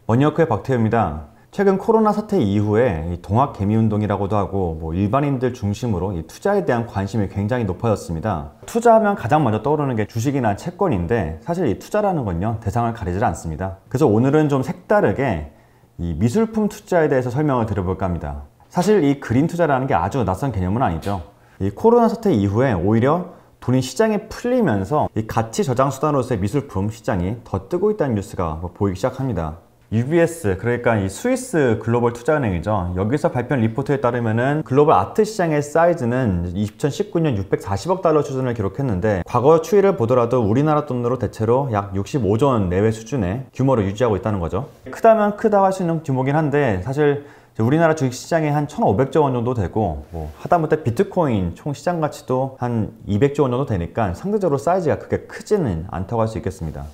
머니워크의 박태우입니다. 최근 코로나 사태 이후에 동학 개미 운동이라고도 하고 일반인들 중심으로 이 투자에 대한 관심이 굉장히 높아졌습니다. 투자하면 가장 먼저 떠오르는 게 주식이나 채권인데 사실 이 투자라는 건요 대상을 가리질 않습니다. 그래서 오늘은 좀 색다르게 이 미술품 투자에 대해서 설명을 드려볼까 합니다. 사실 이 그린 투자라는 게 아주 낯선 개념은 아니죠. 이 코로나 사태 이후에 오히려 돈이 시장에 풀리면서 이 가치 저장 수단으로서의 미술품 시장이 더 뜨고 있다는 뉴스가 보이기 시작합니다. UBS, 그러니까 이 스위스 글로벌 투자은행이죠. 여기서 발표한 리포트에 따르면은 글로벌 아트 시장의 사이즈는 2019년 640억 달러 수준을 기록했는데 과거 추이를 보더라도 우리나라 돈으로 대체로 약 65조 원 내외 수준의 규모를 유지하고 있다는 거죠. 크다면 크다고 할 수 있는 규모긴 한데 사실 우리나라 주식시장이 한 1,500조 원 정도 되고 하다못해 비트코인 총 시장 가치도 한 200조 원 정도 되니까 상대적으로 사이즈가 그렇게 크지는 않다고 할 수 있겠습니다.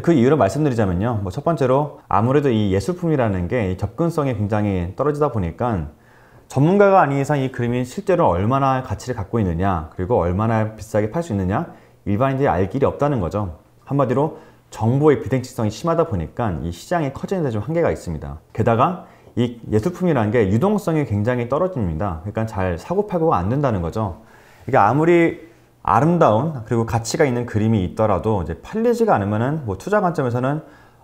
그 이유를 말씀드리자면요. 첫 번째로 아무래도 이 예술품이라는 게 접근성이 굉장히 떨어지다 보니까 전문가가 아닌 이상 이 그림이 실제로 얼마나 가치를 갖고 있느냐, 그리고 얼마나 비싸게 팔 수 있느냐 일반인들이 알 길이 없다는 거죠. 한마디로 정보의 비대칭성이 심하다 보니까 이 시장이 커지는 데 좀 한계가 있습니다. 게다가 이 예술품이라는 게 유동성이 굉장히 떨어집니다. 그러니까 잘 사고팔고가 안 된다는 거죠. 그러니까 아무리 아름다운 그리고 가치가 있는 그림이 있더라도 이제 팔리지가 않으면은 투자 관점에서는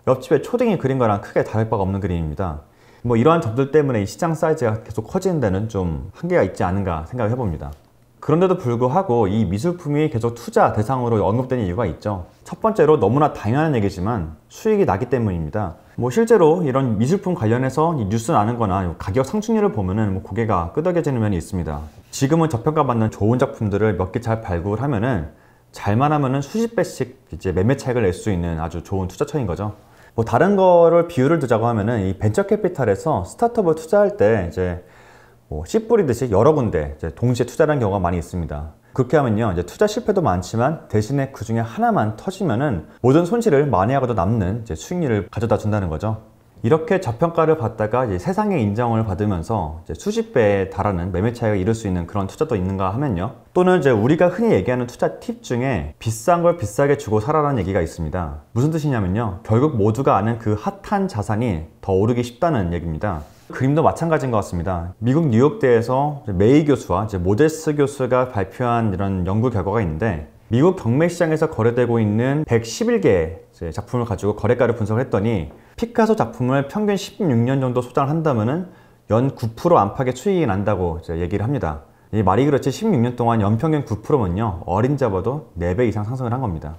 옆집에 초딩이 그린 거랑 크게 다를 바가 없는 그림입니다. 이러한 점들 때문에 이 시장 사이즈가 계속 커지는 데는 좀 한계가 있지 않은가 생각을 해봅니다. 그런데도 불구하고 이 미술품이 계속 투자 대상으로 언급되는 이유가 있죠. 첫 번째로 너무나 당연한 얘기지만 수익이 나기 때문입니다. 실제로 이런 미술품 관련해서 뉴스 나는 거나 가격 상승률을 보면은 고개가 끄덕여지는 면이 있습니다. 지금은 저평가받는 좋은 작품들을 몇 개 잘 발굴하면은 잘만 하면은 수십 배씩 이제 매매 차익을 낼 수 있는 아주 좋은 투자처인 거죠. 다른 거를 비유를 두자고 하면은 이 벤처 캐피탈에서 스타트업을 투자할 때 이제 씨 뿌리듯이 여러 군데 이제 동시에 투자하는 경우가 많이 있습니다. 그렇게 하면요 이제 투자 실패도 많지만 대신에 그 중에 하나만 터지면은 모든 손실을 만회하고도 남는 이제 수익률을 가져다 준다는 거죠. 이렇게 저평가를 받다가 이제 세상의 인정을 받으면서 이제 수십 배에 달하는 매매 차익을 이룰 수 있는 그런 투자도 있는가 하면요. 또는 이제 우리가 흔히 얘기하는 투자 팁 중에 비싼 걸 비싸게 주고 사라라는 얘기가 있습니다. 무슨 뜻이냐면요. 결국 모두가 아는 그 핫한 자산이 더 오르기 쉽다는 얘기입니다. 그림도 마찬가지인 것 같습니다. 미국 뉴욕대에서 메이 교수와 모데스 교수가 발표한 이런 연구 결과가 있는데 미국 경매 시장에서 거래되고 있는 111개의 작품을 가지고 거래가를 분석을 했더니 피카소 작품을 평균 16년 정도 소장을 한다면은 연 9% 안팎의 수익이 난다고 얘기를 합니다. 이 말이 그렇지 16년 동안 연평균 9%면요 어린 잡아도 4배 이상 상승을 한 겁니다.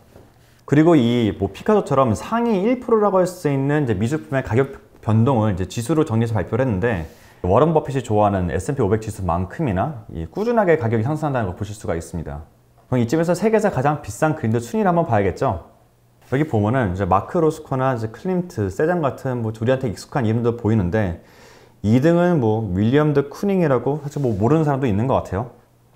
그리고 이 피카소처럼 상위 1%라고 할 수 있는 미술품의 가격 변동을 지수로 정리해서 발표를 했는데 워런 버핏이 좋아하는 S&P 500 지수만큼이나 꾸준하게 가격이 상승한다는 걸 보실 수가 있습니다. 그럼 이쯤에서 세계에서 가장 비싼 그림들 순위를 한번 봐야겠죠. 여기 보면은 마크 로스코나 클림트, 세잔 같은 우리한테 익숙한 이름도 보이는데 2등은 윌리엄 드 쿠닝이라고 사실 모르는 사람도 있는 것 같아요.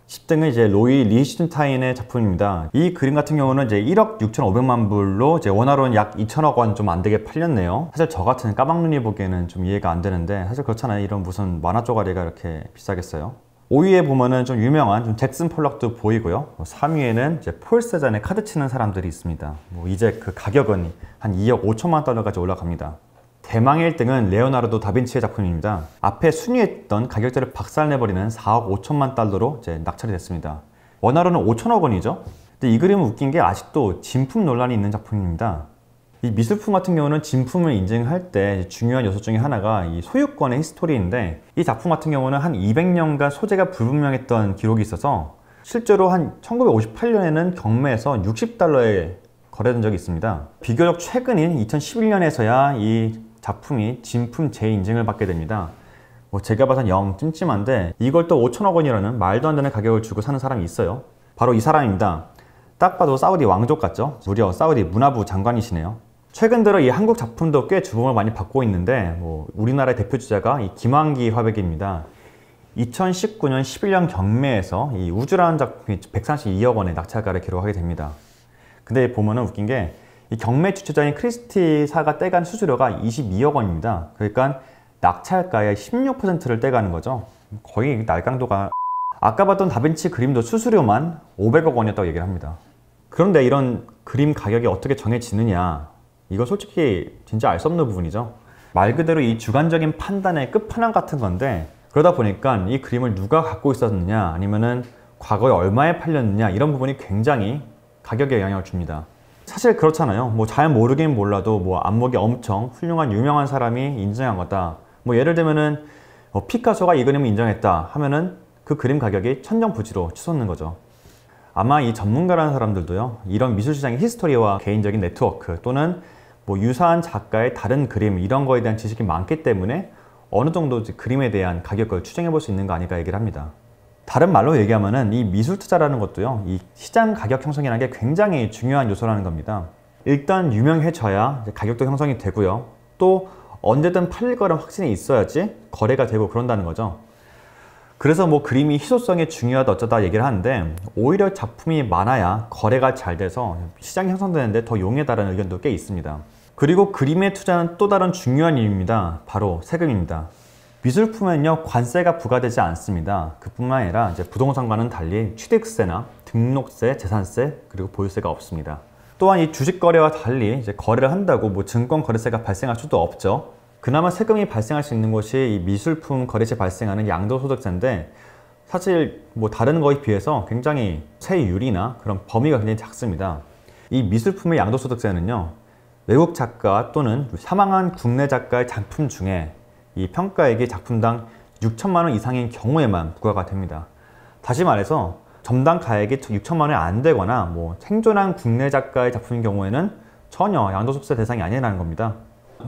10등은 로이 리히슈텐타인의 작품입니다. 이 그림 같은 경우는 1억 6,500만 불로 원화로는 약 2천억 원 좀 안 되게 팔렸네요. 사실 저 같은 까막눈이 보기에는 좀 이해가 안 되는데 사실 그렇잖아요. 이런 무슨 만화 쪼가리가 이렇게 비싸겠어요. 5위에 보면은 좀 유명한 잭슨 폴락도 보이고요. 3위에는 폴 세잔의 카드 치는 사람들이 있습니다. 이제 그 가격은 한 2억 5천만 달러까지 올라갑니다. 대망의 1등은 레오나르도 다빈치의 작품입니다. 앞에 순위했던 가격대를 박살내버리는 4억 5천만 달러로 낙찰이 됐습니다. 원화로는 5천억 원이죠. 근데 이 그림은 웃긴 게 아직도 진품 논란이 있는 작품입니다. 이 미술품 같은 경우는 진품을 인증할 때 중요한 요소 중에 하나가 이 소유권의 히스토리인데 이 작품 같은 경우는 한 200년간 소재가 불분명했던 기록이 있어서 실제로 한 1958년에는 경매에서 60달러에 거래된 적이 있습니다. 비교적 최근인 2011년에서야 이 작품이 진품 재인증을 받게 됩니다. 제가 봐선 영 찜찜한데 이걸 또 5천억 원이라는 말도 안 되는 가격을 주고 사는 사람이 있어요. 바로 이 사람입니다. 딱 봐도 사우디 왕족 같죠? 무려 사우디 문화부 장관이시네요. 최근 들어 이 한국 작품도 꽤 주목을 많이 받고 있는데 우리나라의 대표 주자가 이 김환기 화백입니다. 2019년 11년 경매에서 이 우주라는 작품이 132억 원의 낙찰가를 기록하게 됩니다. 근데 보면은 웃긴 게 이 경매 주최자인 크리스티사가 떼간 수수료가 22억 원입니다. 그러니까 낙찰가의 16%를 떼가는 거죠. 거의 날강도가. 아까 봤던 다빈치 그림도 수수료만 500억 원이었다고 얘기를 합니다. 그런데 이런 그림 가격이 어떻게 정해지느냐, 이거 솔직히 진짜 알 수 없는 부분이죠. 말 그대로 이 주관적인 판단의 끝판왕 같은 건데, 그러다 보니까 이 그림을 누가 갖고 있었느냐, 아니면은 과거에 얼마에 팔렸느냐, 이런 부분이 굉장히 가격에 영향을 줍니다. 사실 그렇잖아요. 뭐 잘 모르긴 몰라도 뭐 안목이 엄청 훌륭한 유명한 사람이 인정한 거다. 뭐 예를 들면은 피카소가 이 그림을 인정했다 하면은 그 그림 가격이 천정부지로 치솟는 거죠. 아마 이 전문가라는 사람들도요, 이런 미술시장의 히스토리와 개인적인 네트워크 또는 뭐 유사한 작가의 다른 그림, 이런 거에 대한 지식이 많기 때문에 어느 정도 그림에 대한 가격을 추정해 볼 수 있는 거 아닐까 얘기를 합니다. 다른 말로 얘기하면은 이 미술 투자라는 것도요, 이 시장 가격 형성이라는 게 굉장히 중요한 요소라는 겁니다. 일단 유명해져야 가격도 형성이 되고요, 또 언제든 팔릴 거란 확신이 있어야지 거래가 되고 그런다는 거죠. 그래서 뭐 그림이 희소성이 중요하다 어쩌다 얘기를 하는데, 오히려 작품이 많아야 거래가 잘 돼서 시장이 형성되는데 더 용이하다는 의견도 꽤 있습니다. 그리고 그림에 투자는 또 다른 중요한 이유입니다. 바로 세금입니다. 미술품에는요, 관세가 부과되지 않습니다. 그뿐만 아니라 이제 부동산과는 달리 취득세나 등록세, 재산세, 그리고 보유세가 없습니다. 또한 이 주식 거래와 달리 이제 거래를 한다고 뭐 증권 거래세가 발생할 수도 없죠. 그나마 세금이 발생할 수 있는 것이 이 미술품 거래시 발생하는 양도소득세인데, 사실 뭐 다른 거에 비해서 굉장히 세율이나 그런 범위가 굉장히 작습니다. 이 미술품의 양도소득세는요, 외국 작가 또는 사망한 국내 작가의 작품 중에 이 평가액이 작품당 6천만 원 이상인 경우에만 부과가 됩니다. 다시 말해서 점당 가액이 6천만 원이 안 되거나 뭐 생존한 국내 작가의 작품인 경우에는 전혀 양도소득세 대상이 아니라는 겁니다.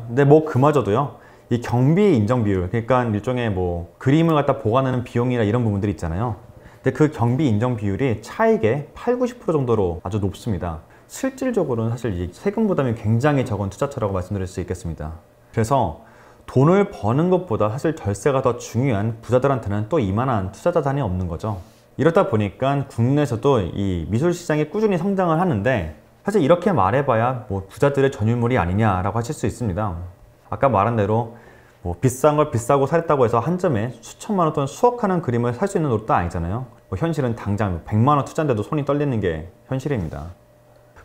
근데 뭐 그마저도요, 이 경비 인정 비율, 그러니까 일종의 뭐 그림을 갖다 보관하는 비용이나 이런 부분들이 있잖아요. 근데 그 경비 인정 비율이 차익의 80~90% 정도로 아주 높습니다. 실질적으로는 사실 이 세금 부담이 굉장히 적은 투자처라고 말씀드릴 수 있겠습니다. 그래서 돈을 버는 것보다 사실 절세가 더 중요한 부자들한테는 또 이만한 투자 자산이 없는 거죠. 이렇다 보니까 국내에서도 이 미술 시장이 꾸준히 성장을 하는데, 사실 이렇게 말해봐야 뭐 부자들의 전유물이 아니냐라고 하실 수 있습니다. 아까 말한 대로 뭐 비싼 걸 비싸고 살았다고 해서 한 점에 수천만 원 또는 수억 하는 그림을 살 수 있는 노릇도 아니잖아요. 뭐 현실은 당장 100만 원 투자인데도 손이 떨리는 게 현실입니다.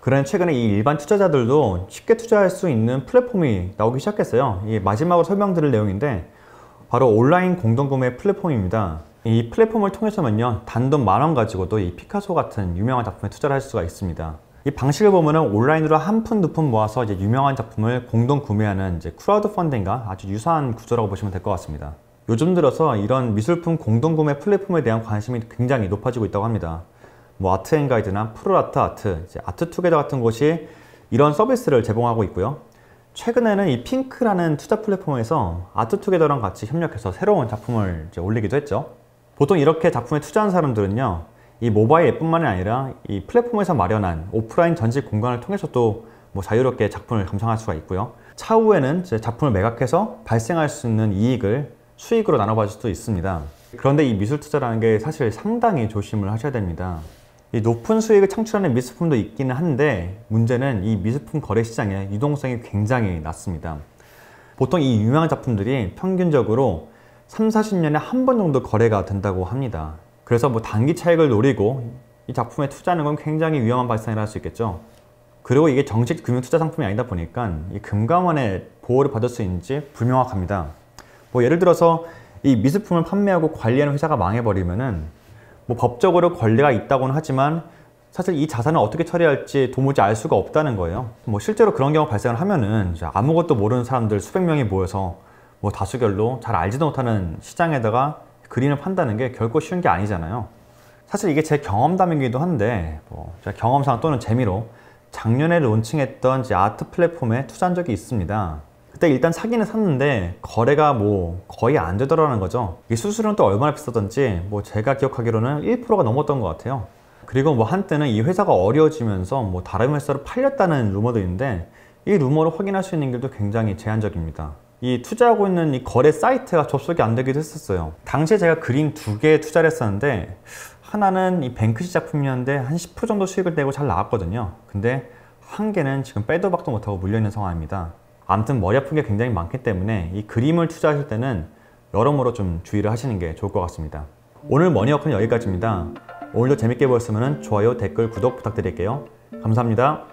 그러나 최근에 이 일반 투자자들도 쉽게 투자할 수 있는 플랫폼이 나오기 시작했어요. 이게 마지막으로 설명드릴 내용인데, 바로 온라인 공동구매 플랫폼입니다. 이 플랫폼을 통해서는요, 단돈 10,000원 가지고도 이 피카소 같은 유명한 작품에 투자를 할 수가 있습니다. 이 방식을 보면은 온라인으로 한 푼, 두 푼 모아서 이제 유명한 작품을 공동 구매하는 이제 크라우드 펀딩과 아주 유사한 구조라고 보시면 될 것 같습니다. 요즘 들어서 이런 미술품 공동 구매 플랫폼에 대한 관심이 굉장히 높아지고 있다고 합니다. 뭐 아트앤가이드나 프로라트 이제 아트투게더 같은 곳이 이런 서비스를 제공하고 있고요. 최근에는 이 핑크라는 투자 플랫폼에서 아트투게더랑 같이 협력해서 새로운 작품을 이제 올리기도 했죠. 보통 이렇게 작품에 투자한 사람들은요, 이 모바일 앱뿐만이 아니라 이 플랫폼에서 마련한 오프라인 전시 공간을 통해서도 뭐 자유롭게 작품을 감상할 수가 있고요. 차후에는 이제 작품을 매각해서 발생할 수 있는 이익을 수익으로 나눠받을 수도 있습니다. 그런데 이 미술 투자라는 게 사실 상당히 조심을 하셔야 됩니다. 이 높은 수익을 창출하는 미술품도 있기는 한데, 문제는 이 미술품 거래 시장의 유동성이 굉장히 낮습니다. 보통 이 유명한 작품들이 평균적으로 30~40년에 한 번 정도 거래가 된다고 합니다. 그래서 뭐 단기 차익을 노리고 이 작품에 투자하는 건 굉장히 위험한 발상이라 할 수 있겠죠. 그리고 이게 정식 금융 투자 상품이 아니다 보니까 이 금감원의 보호를 받을 수 있는지 불명확합니다. 뭐 예를 들어서 이 미술품을 판매하고 관리하는 회사가 망해버리면은 뭐 법적으로 권리가 있다고는 하지만 사실 이 자산을 어떻게 처리할지 도무지 알 수가 없다는 거예요. 뭐 실제로 그런 경우가 발생을 하면은 아무것도 모르는 사람들 수백 명이 모여서 뭐 다수결로 잘 알지도 못하는 시장에다가 그림을 판다는 게 결코 쉬운 게 아니잖아요. 사실 이게 제 경험담이기도 한데, 뭐 제가 경험상 또는 재미로 작년에 론칭했던 이제 아트 플랫폼에 투자한 적이 있습니다. 그때 일단 사기는 샀는데 거래가 뭐 거의 안 되더라는 거죠. 이 수수료는 또 얼마나 비싸던지 뭐 제가 기억하기로는 1%가 넘었던 것 같아요. 그리고 뭐 한때는 이 회사가 어려워지면서 뭐 다른 회사로 팔렸다는 루머도 있는데, 이 루머를 확인할 수 있는 길도 굉장히 제한적입니다. 이 투자하고 있는 이 거래 사이트가 접속이 안 되기도 했었어요. 당시에 제가 그림 2개에 투자를 했었는데, 하나는 이 뱅크시 작품이었는데 한 10% 정도 수익을 내고 잘 나왔거든요. 근데 한 개는 지금 빼도 박도 못하고 물려있는 상황입니다. 아무튼 머리 아픈 게 굉장히 많기 때문에 이 그림을 투자하실 때는 여러모로 좀 주의를 하시는 게 좋을 것 같습니다. 오늘 머니워크는 여기까지입니다. 오늘도 재밌게 보셨으면 좋아요, 댓글, 구독 부탁드릴게요. 감사합니다.